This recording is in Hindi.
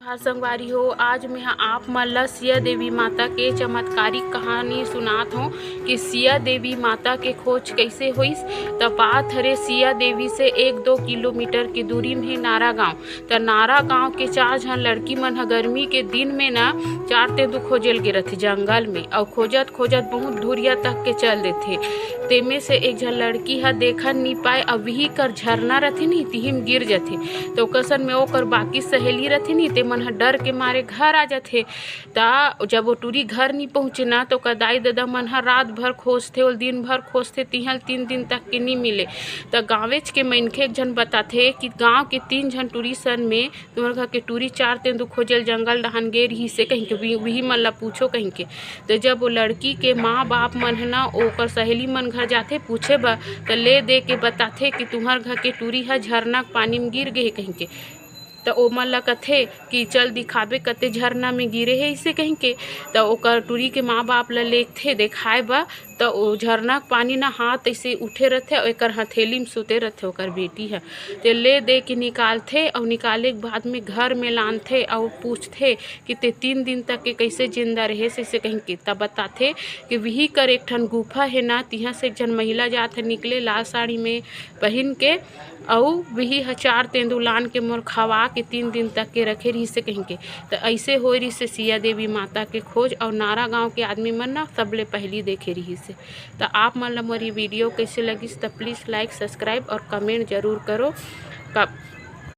हाँ संगवारी हो, आज मैं आप मन ला सिया देवी माता के चमत्कारिक कहानी सुनात हूँ कि सिया देवी माता के खोज कैसे होइस। त बात हरे सिया देवी से 1-2 किलोमीटर की दूरी में नारा गांव। त नारा गांव के 4 झन लड़की मन ह गर्मी के दिन में ना 4 तेंदू खोजल गे रथे जंगल में, और खोजत खोजत बहुत दूरिया तक के चल देथे। तेमे से एक झन लड़की ह देखन नहीं पाए, अभी कर झरना रथे नी तिहिम गिर जाथे। तो कसन में ओकर बाकी सहेली रथे नी ते मन ह डर के मारे घर आ जाथे। ता जब वो टूरी घर नहीं पहुँचे ना तो दाई दादा मन ह रात भर खोजथे और दिन भर खोजथे, तिहल 3 दिन तक के नहीं मिले। तो गाँवेच के मनखे एक झन बताथे कि गाँव के 3 झन टूरी सन में तुम्हार घर के टूरी 4 तेंदू खोजल जंगल डहन गे रही से कहीं के वही मन ला पूछो कहीं के। तो जब वो लड़की के माँ बाप मन है ना ओकर सहेली मन घर जाथे पूछे बा तो ले दे के बताथे कि तुम्हार घर के टूरी है झरना के पानी में गिर गए कहीं के। तो ओमन ला कथे कि चल दिखाबे कते झरना में गिरे है इसे कहीं के। तो ओकर टूरी के माँ बाप ला लेथे देखाए बा तो ओ झरना के पानी ना हाथ ऐसे उठे रहथे और एकर हथेली में सुते रहथे ओकर बेटी है। ते ले दे के निकालथे और निकाले के बाद में घर में लानथे और पूछथे कि ते 3 दिन तक के कैसे जिंदा रहे से कहीं के। तब बताथे कि वही कर एक ठन गुफा है ना, तिहा से एक झन महिला जात है निकले लाल साड़ी में पहन के, और वही 4 तेंदू लान के मोर खवा के 3 दिन तक के रखे रही से कहीं के। तो ऐसे हो रही से सिया देवी माता के खोज, और नारा गांव के आदमी मन ना सबले पहली देखे रही से। तो आप मन ला मोरी वीडियो कैसे लगिस तो प्लीज़ लाइक सब्सक्राइब और कमेंट जरूर करो।